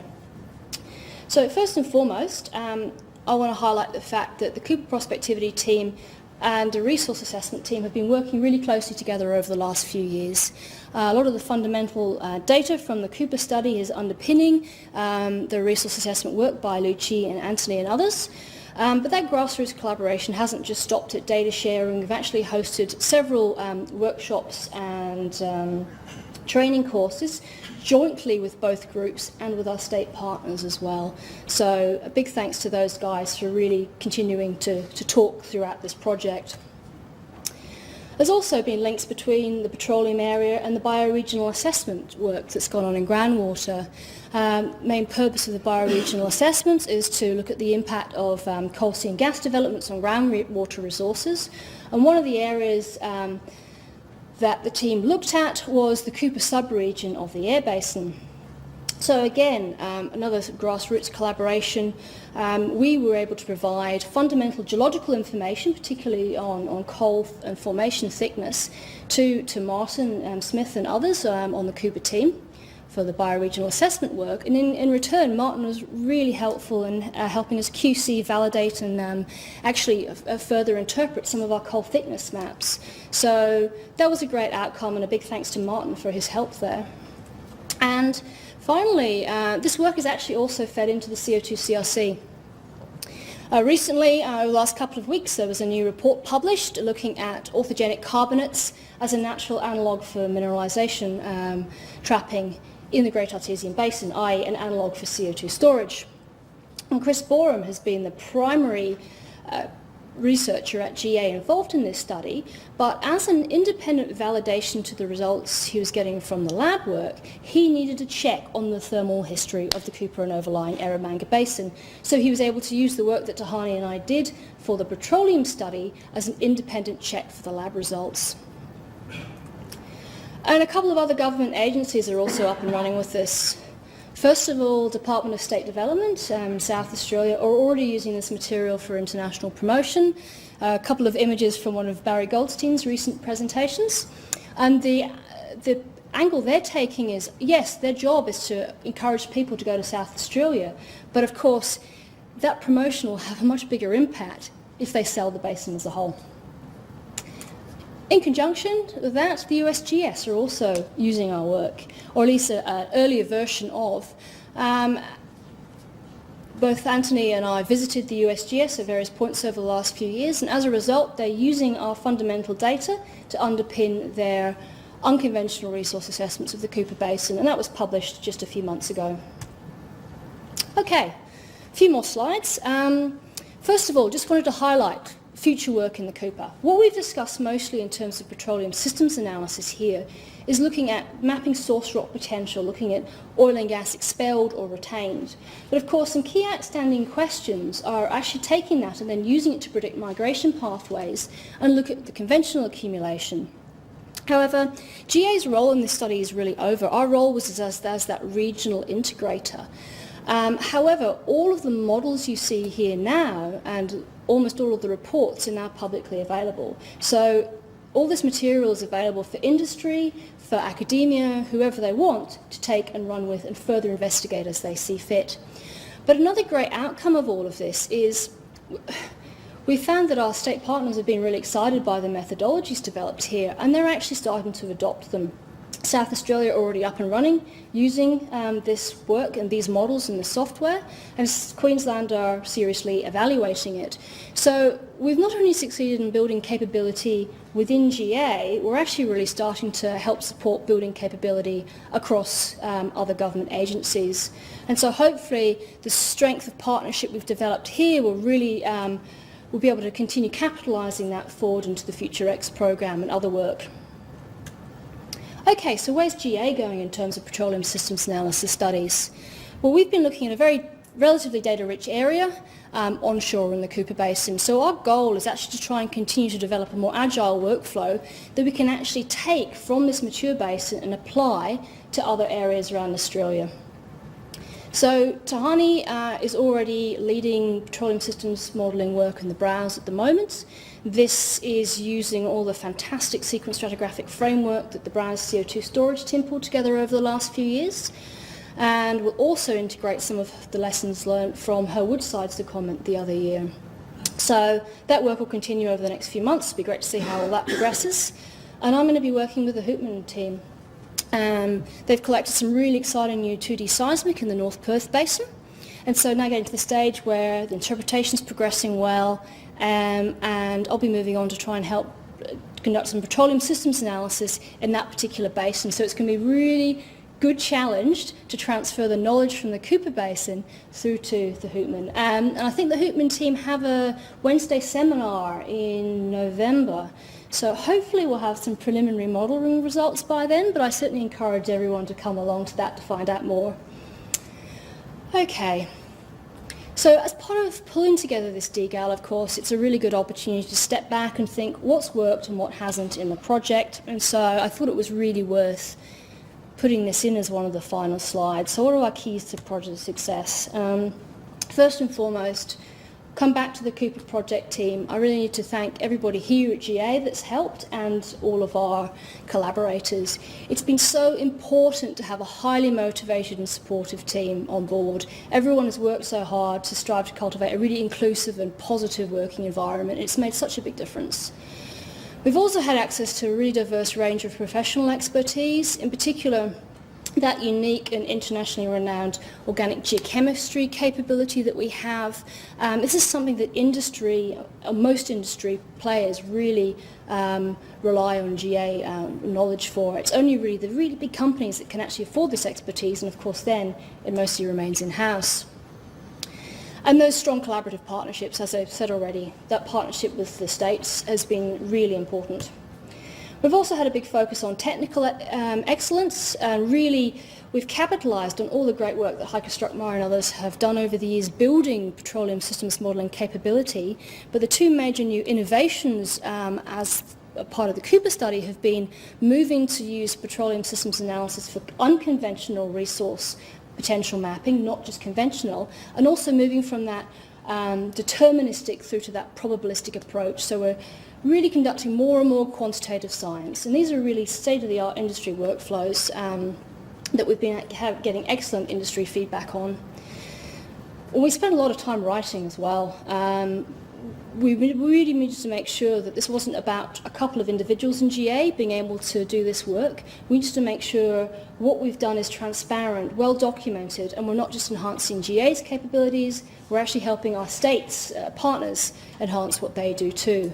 So first and foremost, I want to highlight the fact that the Cooper prospectivity team and the resource assessment team have been working really closely together over the last few years. A lot of the fundamental data from the Cooper study is underpinning the resource assessment work by Lucci and Anthony and others. But that grassroots collaboration hasn't just stopped at data sharing. We've actually hosted several workshops and training courses jointly with both groups and with our state partners as well. So a big thanks to those guys for really continuing to talk throughout this project. There's also been links between the petroleum area and the bioregional assessment work that's gone on in groundwater. Main purpose of the bioregional assessments is to look at the impact of coal seam gas developments on groundwater resources. And one of the areas that the team looked at was the Cooper subregion of the air basin. So again, another grassroots collaboration. We were able to provide fundamental geological information, particularly on coal and formation thickness, to Martin Smith and others on the Cooper team for the bioregional assessment work. And in return, Martin was really helpful in helping us QC, validate and actually further interpret some of our coal thickness maps. So that was a great outcome, and a big thanks to Martin for his help there. And finally, this work is actually also fed into the CO2 CRC. Recently, over the last couple of weeks, there was a new report published looking at orthogenic carbonates as a natural analogue for mineralisation trapping in the Great Artesian Basin, i.e. an analogue for CO2 storage. And Chris Borum has been the primary researcher at GA involved in this study, but as an independent validation to the results he was getting from the lab work, he needed to check on the thermal history of the Cooper and overlying Eromanga Basin. So he was able to use the work that Tahani and I did for the petroleum study as an independent check for the lab results. And a couple of other government agencies are also up and running with this. First of all, Department of State Development, South Australia, are already using this material for international promotion. A couple of images from one of Barry Goldstein's recent presentations. And the angle they're taking is, yes, their job is to encourage people to go to South Australia, but of course, that promotion will have a much bigger impact if they sell the basin as a whole. In conjunction with that, the USGS are also using our work, or at least an earlier version of. Both Anthony and I visited the USGS at various points over the last few years, and as a result, they're using our fundamental data to underpin their unconventional resource assessments of the Cooper Basin, and that was published just a few months ago. Okay, a few more slides. First of all, just wanted to highlight future work in the Cooper. What we've discussed mostly in terms of petroleum systems analysis here is looking at mapping source rock potential, looking at oil and gas expelled or retained. But of course, some key outstanding questions are actually taking that and then using it to predict migration pathways and look at the conventional accumulation. However, GA's role in this study is really over. Our role was as that regional integrator. However, all of the models you see here now and almost all of the reports are now publicly available. So all this material is available for industry, for academia, whoever they want to take and run with and further investigate as they see fit. But another great outcome of all of this is we found that our state partners have been really excited by the methodologies developed here, and they're actually starting to adopt them. South Australia are already up and running using this work and these models and the software, and Queensland are seriously evaluating it. So we've not only succeeded in building capability within GA, we're actually really starting to help support building capability across other government agencies. And so hopefully the strength of partnership we've developed here will really we'll be able to continue capitalising that forward into the Future X program and other work. Okay, so where's GA going in terms of petroleum systems analysis studies? Well, we've been looking at a very relatively data-rich area onshore in the Cooper Basin. So our goal is actually to try and continue to develop a more agile workflow that we can actually take from this mature basin and apply to other areas around Australia. So Tahani is already leading petroleum systems modelling work in the Browse at the moment. This is using all the fantastic sequence stratigraphic framework that the Browse CO2 storage team pulled together over the last few years. And we'll also integrate some of the lessons learned from her Woodside secondment the other year. So that work will continue over the next few months. It'll be great to see how all that progresses. And I'm going to be working with the Hoopman team. They've collected some really exciting new 2D seismic in the North Perth Basin. And so now getting to the stage where the interpretation's progressing well, and I'll be moving on to try and help conduct some petroleum systems analysis in that particular basin. So it's going to be really good challenge to transfer the knowledge from the Cooper Basin through to the Hoopman. And I think the Hoopman team have a Wednesday seminar in November. So hopefully we'll have some preliminary modelling results by then, but I certainly encourage everyone to come along to that to find out more. Okay. So as part of pulling together this DGAL, of course, it's a really good opportunity to step back and think what's worked and what hasn't in the project. And so I thought it was really worth putting this in as one of the final slides. So what are our keys to project success? First and foremost, come back to the Cooper project team. I really need to thank everybody here at GA that's helped and all of our collaborators. It's been so important to have a highly motivated and supportive team on board. Everyone has worked so hard to strive to cultivate a really inclusive and positive working environment. It's made such a big difference. We've also had access to a really diverse range of professional expertise, in particular that unique and internationally renowned organic geochemistry capability that we have. This is something that industry, most industry players really rely on GA knowledge for. It's only really the really big companies that can actually afford this expertise, and of course then it mostly remains in-house. And those strong collaborative partnerships, as I've said already, that partnership with the states has been really important. We've also had a big focus on technical excellence, and really we've capitalised on all the great work that Heike Struckmeyer and others have done over the years building petroleum systems modelling capability. But the two major new innovations as a part of the Cooper study have been moving to use petroleum systems analysis for unconventional resource potential mapping, not just conventional, and also moving from that deterministic through to that probabilistic approach. So we're really conducting more and more quantitative science, and these are really state-of-the-art industry workflows that we've been getting excellent industry feedback on. We spent a lot of time writing as well. We really needed to make sure that this wasn't about a couple of individuals in GA being able to do this work. We needed to make sure what we've done is transparent, well documented, and we're not just enhancing GA's capabilities, we're actually helping our states, partners, enhance what they do too.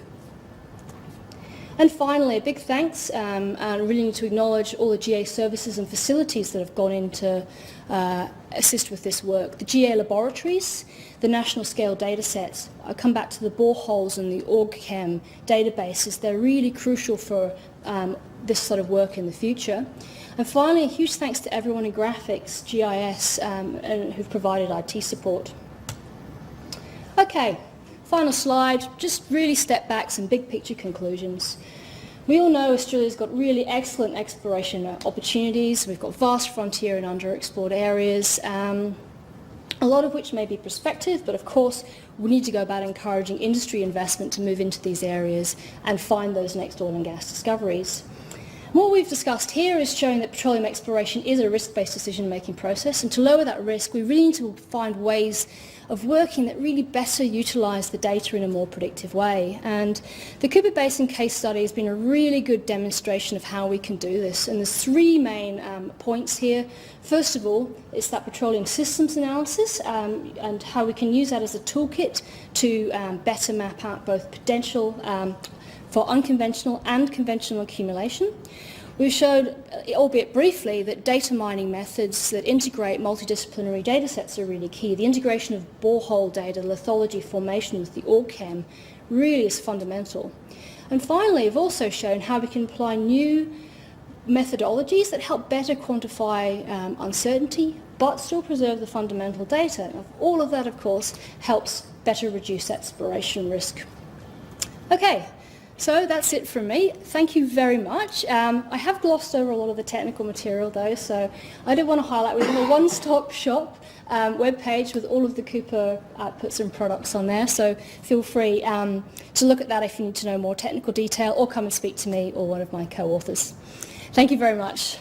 And finally, a big thanks, and really need to acknowledge all the GA services and facilities that have gone in to assist with this work. The GA laboratories, the national scale data sets. I'll come back to the boreholes and the OrgChem databases. They're really crucial for this sort of work in the future. And finally, a huge thanks to everyone in graphics, GIS, and who've provided IT support. Okay. Final slide, just really step back, some big picture conclusions. We all know Australia's got really excellent exploration opportunities. We've got vast frontier and underexplored areas, a lot of which may be prospective, but of course we need to go about encouraging industry investment to move into these areas and find those next oil and gas discoveries. What we've discussed here is showing that petroleum exploration is a risk-based decision-making process, and to lower that risk we really need to find ways of working that really better utilise the data in a more predictive way. And the Cooper Basin case study has been a really good demonstration of how we can do this. And there's three main points here. First of all, it's that petroleum systems analysis and how we can use that as a toolkit to better map out both potential for unconventional and conventional accumulation. We've showed, albeit briefly, that data mining methods that integrate multidisciplinary data sets are really key. The integration of borehole data, lithology, formation with the OrgChem really is fundamental. And finally, we've also shown how we can apply new methodologies that help better quantify uncertainty, but still preserve the fundamental data. And all of that, of course, helps better reduce exploration risk. Okay, so that's it from me. Thank you very much. I have glossed over a lot of the technical material though, so I do want to highlight we have a one-stop shop webpage with all of the Cooper outputs and products on there, so feel free to look at that if you need to know more technical detail, or come and speak to me or one of my co-authors. Thank you very much.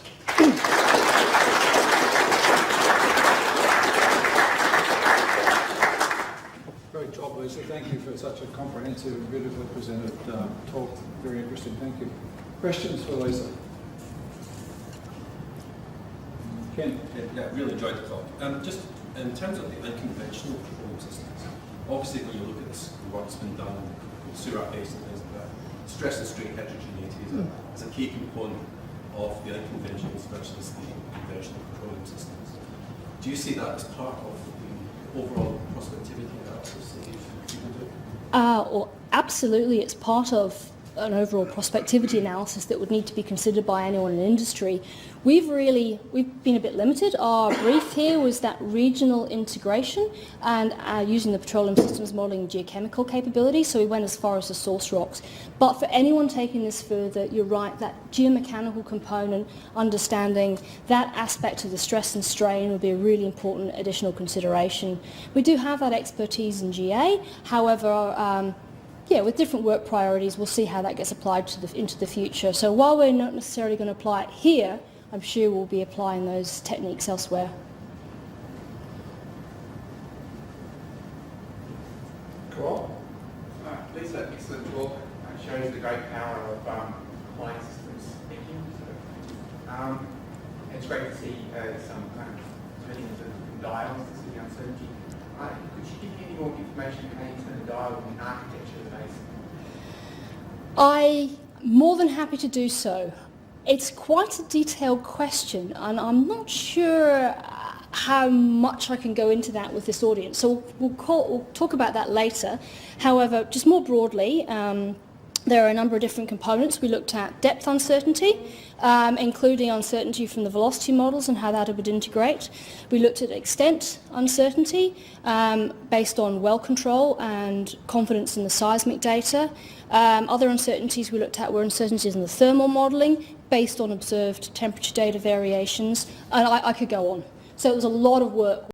Great job, Lisa. Thank you for such a comprehensive and beautifully presented talk. Very interesting. Thank you. Questions for Lisa? Ken? Yeah, really enjoyed the talk. Just in terms of the unconventional petroleum systems, obviously when you look at this, the work that's been done in the Surat Basin, things like that, stress and strain heterogeneity is a key component of the unconventional versus the conventional petroleum systems. Do you see that as part of the overall prospectivity analysis that you can do? Well, absolutely, it's part of an overall prospectivity analysis that would need to be considered by anyone in industry. We've been a bit limited. Our brief here was that regional integration and using the petroleum systems modelling geochemical capability, so we went as far as the source rocks. But for anyone taking this further, you're right, that geomechanical component, understanding that aspect of the stress and strain would be a really important additional consideration. We do have that expertise in GA, however, with different work priorities, we'll see how that gets applied into the future. So while we're not necessarily going to apply it here, I'm sure we'll be applying those techniques elsewhere. Cool. Lisa, excellent talk. Shows the great power of applying systems thinking. So, it's great to see some kind of turning into dials to see the uncertainty. Could you give me any more information on how you turn the dial in the architecture of the basin? I'm more than happy to do so. It's quite a detailed question, and I'm not sure how much I can go into that with this audience. So we'll talk about that later. However, just more broadly, there are a number of different components. We looked at depth uncertainty, including uncertainty from the velocity models and how that would integrate. We looked at extent uncertainty based on well control and confidence in the seismic data. Other uncertainties we looked at were uncertainties in the thermal modelling based on observed temperature data variations, and I could go on. So it was a lot of work.